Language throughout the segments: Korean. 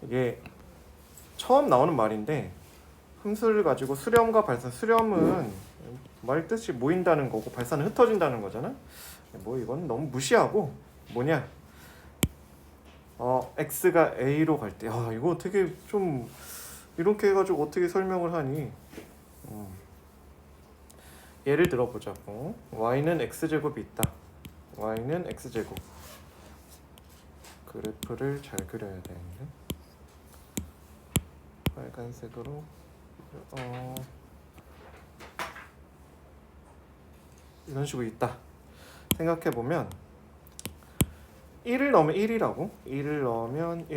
이게 처음 나오는 말인데 함수를 가지고 수렴과 발산, 수렴은 말 뜻이 모인다는 거고 발산은 흩어진다는 거잖아. 뭐 이건 너무 무시하고 뭐냐? x가 a로 갈 때, 이거 되게 좀 이렇게 해가지고 어떻게 설명을 하니? 예를 들어 보자고. y는 x제곱이 있다. y는 x제곱. 그래프를 잘 그려야 되는데 빨간색으로 이런 식으로 있다. 생각해보면 1을 넣으면 1이라고? 1을 넣으면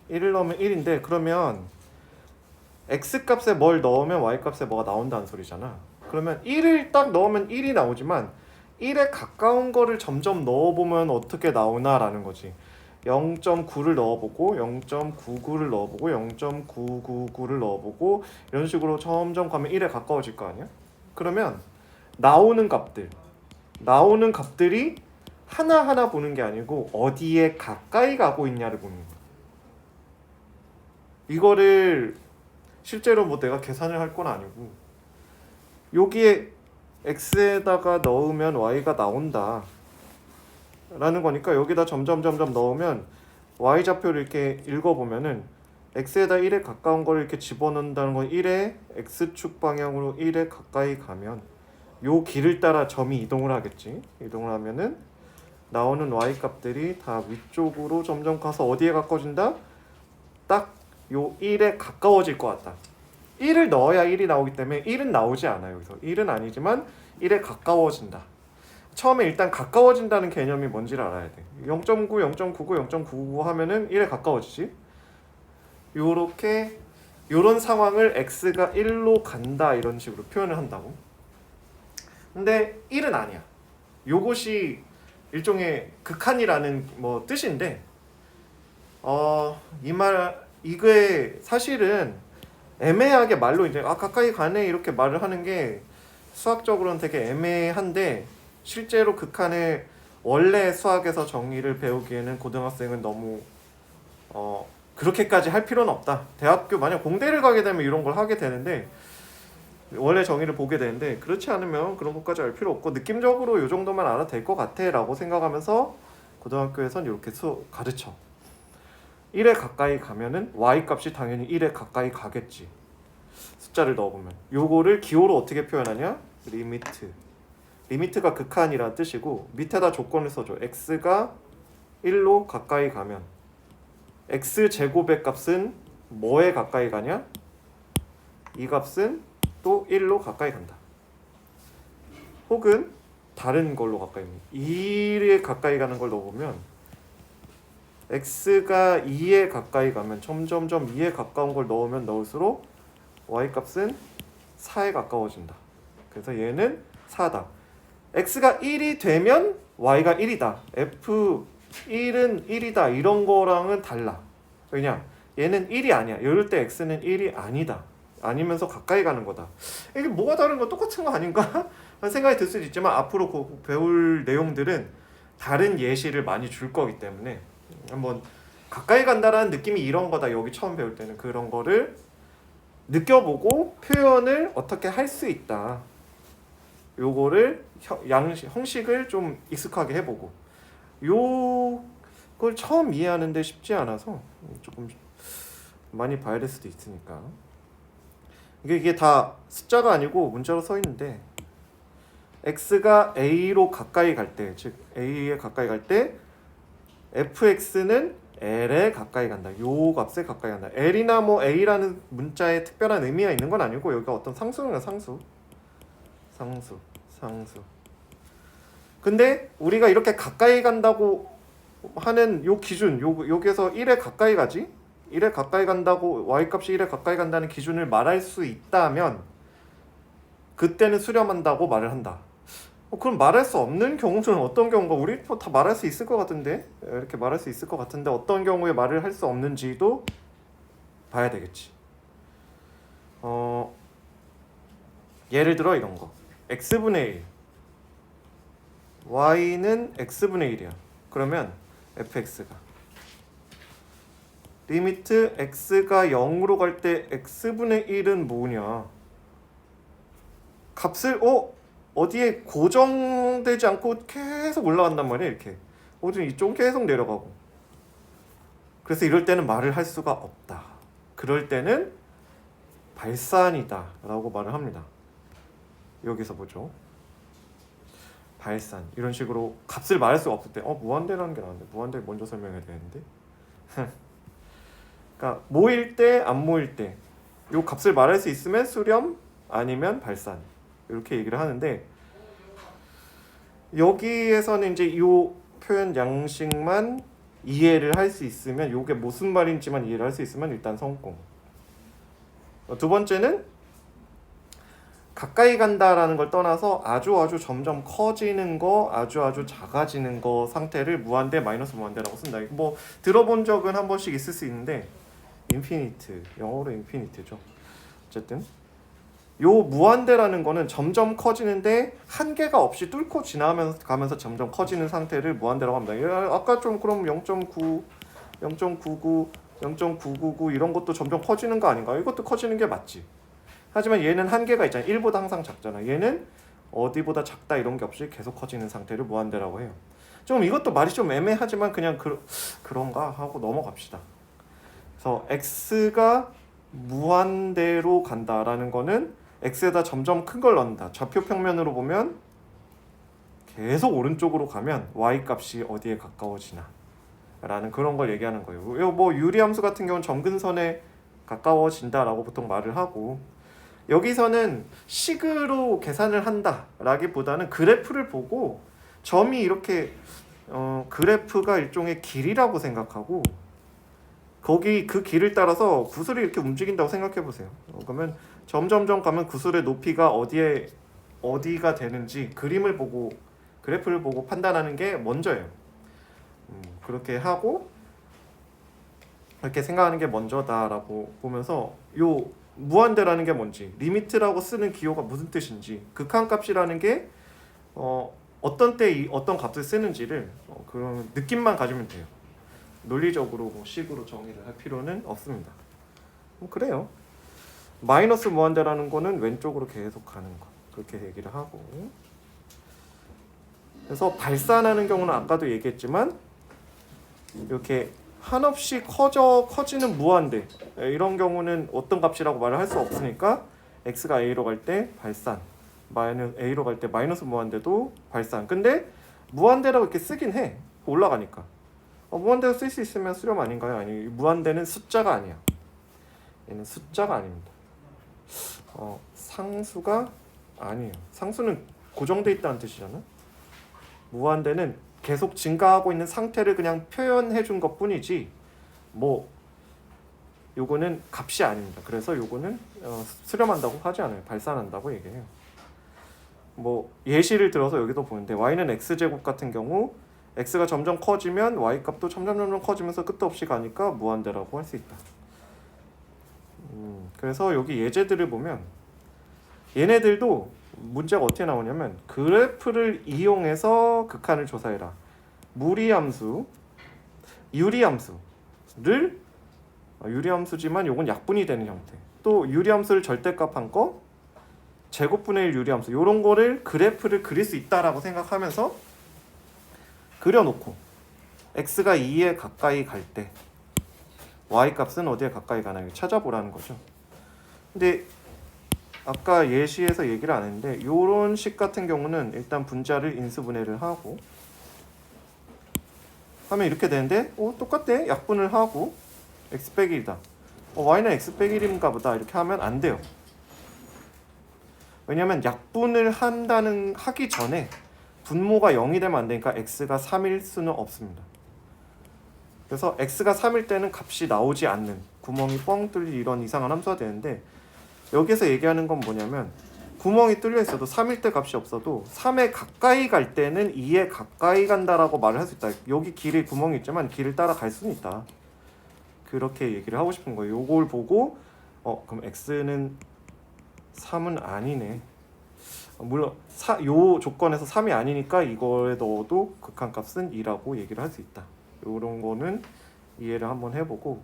1을 넣으면 1인데 그러면 x값에 뭘 넣으면 y값에 뭐가 나온다는 소리잖아. 그러면 1을 딱 넣으면 1이 나오지만 1에 가까운 거를 점점 넣어보면 어떻게 나오나라는 거지. 0.9를 넣어보고 0.99를 넣어보고 0.999를 넣어보고 이런 식으로 점점 가면 1에 가까워질 거 아니야? 그러면 나오는 값들이 하나하나 보는 게 아니고 어디에 가까이 가고 있냐를 보는 거야. 이거를 실제로 뭐 내가 계산을 할 건 아니고 여기에 x에다가 넣으면 y가 나온다 라는 거니까 여기다 점점 넣으면 y좌표를 이렇게 읽어보면은 x에다 1에 가까운 걸 이렇게 집어넣는다는 건 1에 x축 방향으로 1에 가까이 가면 요 길을 따라 점이 이동을 하겠지. 이동을 하면은 나오는 y값들이 다 위쪽으로 점점 가서 어디에 가까워진다? 딱 요 1에 가까워질 것 같다. 1을 넣어야 1이 나오기 때문에 1은 나오지 않아요. 여기서 1은 아니지만 1에 가까워진다. 처음에 일단 가까워진다는 개념이 뭔지를 알아야 돼. 0.9, 0.99, 0.99 하면은 1에 가까워지지. 요런 상황을 x가 1로 간다 이런 식으로 표현을 한다고. 근데 1은 아니야. 요것이 일종의 극한이라는 뭐 뜻인데 이게 사실은 애매하게 말로 이제 가까이 가네 이렇게 말을 하는 게 수학적으로는 되게 애매한데 실제로 극한을 원래 수학에서 정의를 배우기에는 고등학생은 너무 그렇게까지 할 필요는 없다. 대학교 만약 공대를 가게 되면 이런 걸 하게 되는데 원래 정의를 보게 되는데 그렇지 않으면 그런 것까지 알 필요 없고 느낌적으로 이 정도만 알아도 될 것 같아 라고 생각하면서 고등학교에선 이렇게 가르쳐. 1에 가까이 가면은 y값이 당연히 1에 가까이 가겠지. 숫자를 넣어보면 요거를 기호로 어떻게 표현하냐? 리미트가 극한이라는 뜻이고 밑에다 조건을 써줘. x가 1로 가까이 가면 x제곱의 값은 뭐에 가까이 가냐? 이 값은 또 1로 가까이 간다. 혹은 다른 걸로 가까이 갑니다. 2에 가까이 가는 걸 넣어보면 x가 2에 가까이 가면 점점점 2에 가까운 걸 넣으면 넣을수록 y값은 4에 가까워진다. 그래서 얘는 4다. x가 1이 되면 y가 1이다. f1은 1이다. 이런 거랑은 달라. 왜냐? 얘는 1이 아니야. 이럴 때 x는 1이 아니다. 아니면서 가까이 가는 거다. 이게 뭐가 다른 거 똑같은 거 아닌가? 하는 생각이 들 수도 있지만 앞으로 배울 내용들은 다른 예시를 많이 줄 거기 때문에 한번 가까이 간다라는 느낌이 이런 거다. 여기 처음 배울 때는 그런 거를 느껴보고 표현을 어떻게 할 수 있다. 요거를 형식을 좀 익숙하게 해보고 요걸 처음 이해하는데 쉽지 않아서 조금 많이 봐야 될 수도 있으니까 이게 다 숫자가 아니고 문자로 써 있는데 x가 a로 가까이 갈 때, 즉 a에 가까이 갈 때 fx는 l에 가까이 간다. 요 값에 가까이 간다. l이나 뭐 a라는 문자에 특별한 의미가 있는 건 아니고 여기가 어떤 상수는 상수. 근데 우리가 이렇게 가까이 간다고 하는 요 기준, 여기에서 1에 가까이 가지? 1에 가까이 간다고 y값이 1에 가까이 간다는 기준을 말할 수 있다면 그때는 수렴한다고 말을 한다. 그럼 말할 수 없는 경우는 어떤 경우가 우리 다 말할 수 있을 것 같은데 이렇게 말할 수 있을 것 같은데 어떤 경우에 말을 할 수 없는지도 봐야 되겠지. 예를 들어 이런 거 x분의 1 y는 x분의 1이야. 그러면 fx가 리미트 x가 0으로 갈 때 x분의 1은 뭐냐? 값을 어디에 고정되지 않고 계속 올라간단 말이야. 이렇게 어디 이쪽은 계속 내려가고. 그래서 이럴 때는 말을 할 수가 없다. 그럴 때는 발산이다 라고 말을 합니다. 여기서 보죠. 발산. 이런 식으로 값을 말할 수가 없을 때 무한대라는 게 나왔는데 무한대 먼저 설명해야 되는데 그러니까 모일 때 안 모일 때 요 값을 말할 수 있으면 수렴 아니면 발산 이렇게 얘기를 하는데 여기에서는 이제 요 표현 양식만 이해를 할 수 있으면 요게 무슨 말인지만 이해를 할 수 있으면 일단 성공. 두 번째는 가까이 간다라는 걸 떠나서 아주 점점 커지는 거, 아주 작아지는 거 상태를 무한대, 마이너스 무한대라고 쓴다. 뭐 들어본 적은 한 번씩 있을 수 있는데 인피니트, 영어로 인피니트죠. 어쨌든 요 무한대라는 거는 점점 커지는데 한계가 없이 뚫고 지나가면서 점점 커지는 상태를 무한대라고 합니다. 아까 좀 그럼 0.9, 0.99, 0.999 이런 것도 점점 커지는 거 아닌가? 이것도 커지는 게 맞지. 하지만 얘는 한계가 있잖아. 1보다 항상 작잖아. 얘는 어디보다 작다 이런 게 없이 계속 커지는 상태를 무한대라고 해요. 좀 이것도 말이 좀 애매하지만 그냥 그런가 하고 넘어갑시다. 그래서 x가 무한대로 간다라는 거는 x에다 점점 큰 걸 넣는다. 좌표 평면으로 보면 계속 오른쪽으로 가면 y 값이 어디에 가까워지나 라는 그런 걸 얘기하는 거예요. 뭐 유리함수 같은 경우는 점근선에 가까워진다라고 보통 말을 하고 여기서는 식으로 계산을 한다라기보다는 그래프를 보고 점이 이렇게 그래프가 일종의 길이라고 생각하고 거기 그 길을 따라서 구슬이 이렇게 움직인다고 생각해 보세요. 그러면 점점점 가면 구슬의 높이가 어디가 되는지 그림을 보고 그래프를 보고 판단하는 게 먼저예요. 그렇게 하고 이렇게 생각하는 게 먼저다라고 보면서 요 무한대라는 게 뭔지, 리미트라고 쓰는 기호가 무슨 뜻인지, 극한값이라는 게 어떤 때 어떤 값을 쓰는지를 그런 느낌만 가지면 돼요. 논리적으로 뭐 식으로 정의를 할 필요는 없습니다. 그래요. 마이너스 무한대라는 거는 왼쪽으로 계속 가는 거 그렇게 얘기를 하고 그래서 발산하는 경우는 아까도 얘기했지만 이렇게 한없이 커지는 무한대 이런 경우는 어떤 값이라고 말을 할 수 없으니까 x가 a로 갈 때 발산 a로 갈 때 마이너스 무한대도 발산. 근데 무한대라고 이렇게 쓰긴 해. 올라가니까 무한대로 쓸 수 있으면 수렴 아닌가요? 아니, 무한대는 숫자가 아니야. 얘는 숫자가 아닙니다. 상수가 아니에요. 상수는 고정돼 있다는 뜻이잖아. 무한대는 계속 증가하고 있는 상태를 그냥 표현해 준 것뿐이지 뭐 요거는 값이 아닙니다. 그래서 요거는 수렴한다고 하지 않아요. 발산한다고 얘기해요. 뭐 예시를 들어서 여기도 보는데 y는 x제곱 같은 경우 x가 점점 커지면 y 값도 점점 커지면서 끝도 없이 가니까 무한대라고 할 수 있다. 그래서 여기 예제들을 보면 얘네들도 문제가 어떻게 나오냐면 그래프를 이용해서 극한을 조사해라. 무리함수, 유리함수를 유리함수지만 요건 약분이 되는 형태. 또 유리함수를 절대값한 거, 제곱분의 1 유리함수 요런 거를 그래프를 그릴 수 있다라고 생각하면서 그려놓고 x가 2에 가까이 갈 때 y 값은 어디에 가까이 가나요? 찾아보라는 거죠. 근데 아까 예시에서 얘기를 안 했는데 요런 식 같은 경우는 일단 분자를 인수분해를 하고 하면 이렇게 되는데 똑같대. 약분을 하고 x 빼기 1이다. y는 x 빼기 1인가 보다 이렇게 하면 안 돼요. 왜냐면 약분을 하기 전에 분모가 0이 되면 안 되니까 x가 3일 수는 없습니다. 그래서 x가 3일 때는 값이 나오지 않는 구멍이 뻥 뚫린 이런 이상한 함수가 되는데 여기서 얘기하는 건 뭐냐면 구멍이 뚫려 있어도 3일 때 값이 없어도 3에 가까이 갈 때는 2에 가까이 간다라고 말을 할 수 있다. 여기 길에 구멍이 있지만 길을 따라 갈 수는 있다. 그렇게 얘기를 하고 싶은 거예요. 요걸 보고 그럼 x는 3은 아니네. 물론 요 조건에서 3이 아니니까 이거에 넣어도 극한값은 2라고 얘기를 할 수 있다. 이런 거는 이해를 한번 해보고,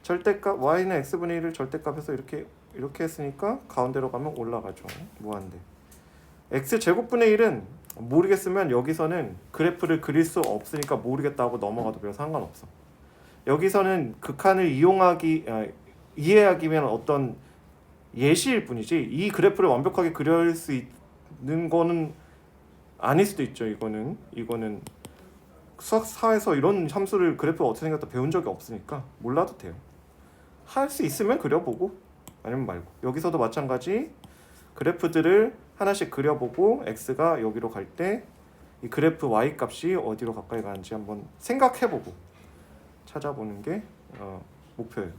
절대값 y는 x분의 1을 절대값에서 이렇게 했으니까 가운데로 가면 올라가죠. 무한대. x 제곱분의 1은 모르겠으면 여기서는 그래프를 그릴 수 없으니까 모르겠다고 넘어가도 별 상관없어. 여기서는 극한을 이해하기 위한 어떤 예시일 뿐이지 이 그래프를 완벽하게 그릴 수 있는 거는 아닐 수도 있죠. 이거는 수학사에서 이런 함수를 그래프 어떻게 생겼다 배운 적이 없으니까 몰라도 돼요. 할 수 있으면 그려보고 아니면 말고. 여기서도 마찬가지 그래프들을 하나씩 그려보고 x가 여기로 갈 때 이 그래프 y 값이 어디로 가까이 가는지 한번 생각해보고 찾아보는 게 목표예요.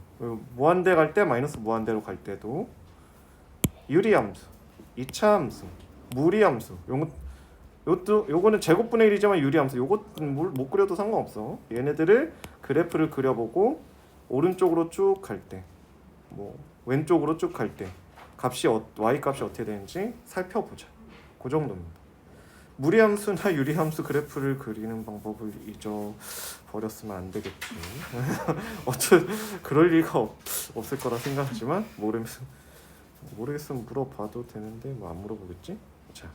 무한대 갈 때 마이너스 무한대로 갈 때도 유리함수, 이차함수, 무리함수 요거는 제곱분의 1이지만 유리함수 요것은 못 그려도 상관없어. 얘네들을 그래프를 그려보고 오른쪽으로 쭉 갈 때 뭐 왼쪽으로 쭉 갈 때 값이 y 값이 어떻게 되는지 살펴보자. 그 정도입니다. 무리함수나 유리함수 그래프를 그리는 방법을 잊어버렸으면 안 되겠지. 그럴 리가 없을 거라 생각하지만 모르겠으면 물어봐도 되는데 뭐 안 물어보겠지. 자,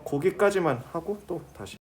거기까지만 하고 또 다시